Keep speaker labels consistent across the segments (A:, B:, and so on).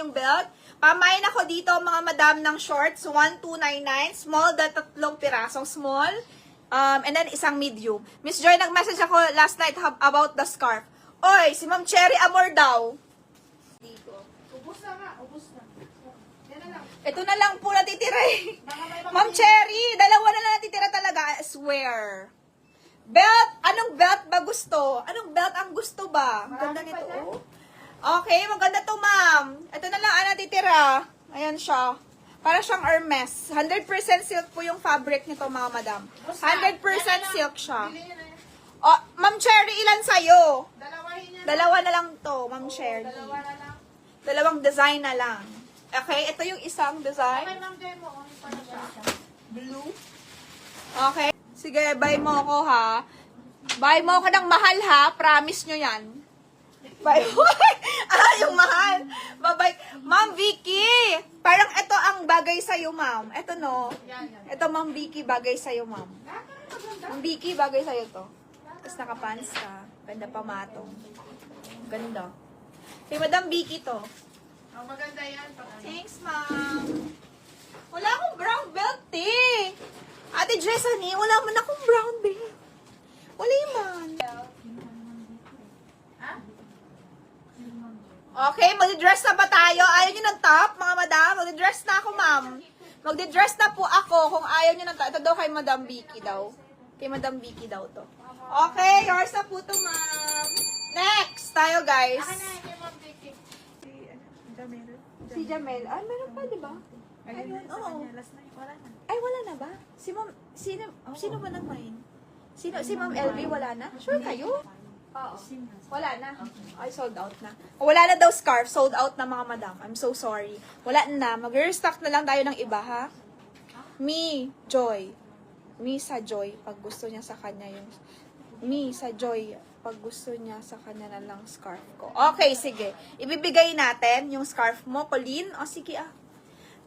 A: yung belt. Pamain ako dito mga madam ng shorts, 1299, small dahil 3 pirasong small. And then isang medium. Miss Joy, nag-message ako last night about the scarf. Oy, si Ma'am Cherry Amor daw. Dito.
B: Ubus na nga, ubus na. Yan na lang.
A: Ito na lang po natitira eh. Ma'am Cherry, dalawa na lang natitira talaga. I swear. Belt, anong belt ba gusto? Anong belt ang gusto ba? Ang ganda nito, oh. Okay, maganda to, ma'am. Ito na lang ang natitira. Ayan siya. Para siyang Hermes. 100% silk po yung fabric nito, mga madam. 100% silk siya. Oh, Ma'am Cherry, ilan sa'yo?
B: Dalawahin niya.
A: Dalawa na lang to, Ma'am Cherry.
B: Dalawa na lang.
A: Dalawang design na lang. Okay, ito yung isang
B: Okay,
A: design.
B: Ma'am Joy mo. Ano pa na siya?
A: Blue. Okay. Sige, buy mo ako ha. Buy mo ako ng mahal ha. Promise nyo yan. Buy mo. Yung mahal. Bye-bye. Ma'am Vicky. Parang ito ang bagay sa'yo, ma'am. Ito no.
B: Yan, yan.
A: Ito, Ma'am Vicky, bagay sa'yo, ma'am.
B: Lahat na maganda.
A: Ma'am Vicky, bagay sa'yo to. Tapos nakapants ka. Ganda pa matong. Ganda. Kay Madam Vicky to.
B: Ang maganda yan.
A: Thanks, ma'am. Wala akong brown belt, eh. Ate Jessany, wala man akong brown belt. Wala man.
B: Ha?
A: Okay, magdi-dress na ba tayo? Ayaw nyo ng top, mga madam? Magdi-dress na ako, ma'am. Magdi-dress na po ako kung ayaw nyo ng top. Ito daw kay Madam Vicky daw. Kay Madam Vicky daw to. Okay, yours na po to, ma'am. Next, tayo, guys.
B: Akin na, kay Ma'am Vicky.
A: Si Jamel. Ay, meron pa, di ba? Ayun, oo. Ay, wala na ba? Si Ma'am, sino ba nang main? Si Ma'am LV, wala na? Sure kayo? Oo. Wala na. Ay, sold out na. Wala na daw scarf. Sold out na, mga madam. I'm so sorry. Wala na. Mag-restock na lang tayo ng iba, ha? Me, Joy. Me sa Joy, pag gusto niya sa kanya yung... Me sa Joy, pag gusto niya sa kanya na lang scarf ko. Okay, sige. Ibibigay natin yung scarf mo, Pauline. O, sige ah.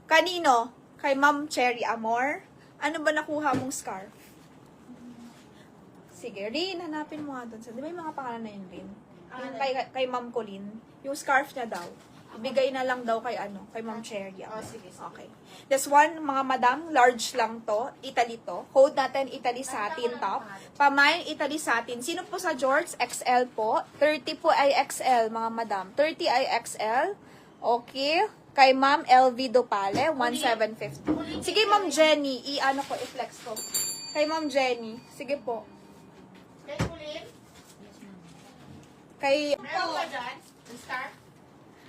A: Kanino? Kay Ma'am Cherry Amor? Ano ba nakuha mong scarf? Sige, Rin, hanapin mo nga doon. Di ba yung mga pangalan na yun, Rin? Yung kay Ma'am Colleen. Yung scarf niya daw. Ibigay na lang daw kay kay Ma'am Cherry.
B: Oh, sige.
A: Okay. This one, mga madam, large lang to. Italy to. Code natin, Italy satin top. Pamain, Italy satin. Sino po sa George? XL po. 30 po ay XL, mga madam. 30 ay XL. Okay. Kay Ma'am LV Dopale, 1,750. Sige, Ma'am Jenny, i-flex ko. Kay Ma'am Jenny. Sige po.
B: Kay Kulin?
A: Kay...
B: Meron ba dyan? Yung scarf?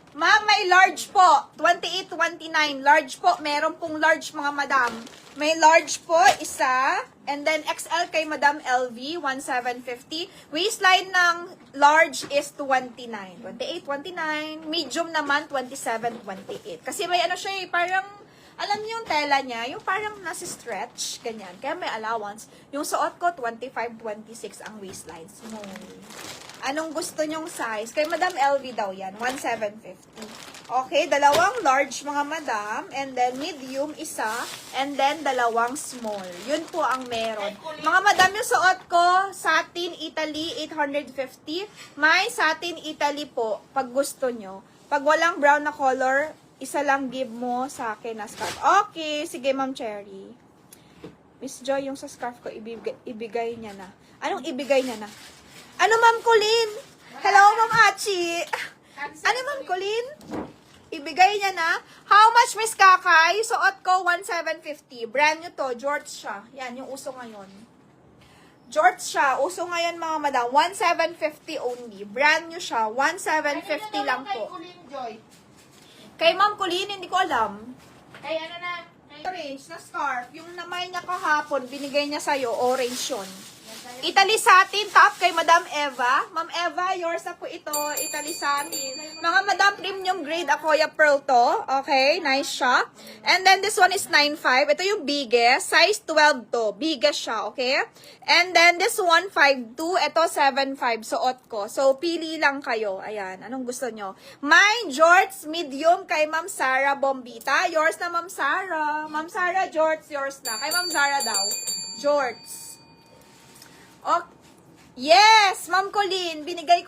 A: Ma'am, may large po. 28-29. Large po. Meron pong large, mga madam. May large po, isa. And then XL kay Madam LV, 1,750. Waistline ng large is 29. 28-29. Medium naman, 27-28. Kasi may siya parang, alam niyo yung tela niya, yung parang nasa stretch, ganyan. Kaya may allowance. Yung suot ko, 25-26 ang waistline. Small. Anong gusto nyong size? Kay Madam LV daw yan, 1,750. Okay, dalawang large, mga madam. And then medium, isa. And then dalawang small. Yun po ang meron. Mga madam, yung suot ko, satin Italy, 850. May satin Italy po, pag gusto nyo. Pag walang brown na color, isa lang give mo sa akin na scarf. Okay, sige Ma'am Cherry. Miss Joy, yung sa scarf ko, ibigay niya na. Anong ibigay niya na? Ano, Ma'am Colleen? Hello, Ma'am Achi. Ano, Ma'am Colleen? Ibigay niya na. How much, Miss Kakay? Suot ko, 1,750. Brand new to. George siya. Yan, yung uso ngayon. George siya. Uso ngayon, mga madam. 1,750 only. Brand new siya. 1,750 lang
B: Kay
A: po.
B: Kulin, Joy.
A: Kay Ma'am Colleen, hindi ko alam.
B: Kay ano na? Kay...
A: Orange na scarf. Yung namay niya kahapon, binigay niya sa'yo. Orange yun. Italy satin top kay Madam Eva. Ma'am Eva, yours na po ito. Italy satin. Mga Madam premium grade Akoya Pearl to. Okay, nice siya. And then this one is 9.5. Ito yung biggest. Size 12 to. Biggest siya, okay? And then this one 5.2. Ito 7.5. Suot ko. So, pili lang kayo. Ayan. Anong gusto nyo? Mine, George, medium kay Ma'am Sarah Bombita. Yours na, Ma'am Sarah. Ma'am Sarah, George, yours na. Kay Ma'am Sarah daw. George. Oh, yes, Ma'am Colleen, binigay ko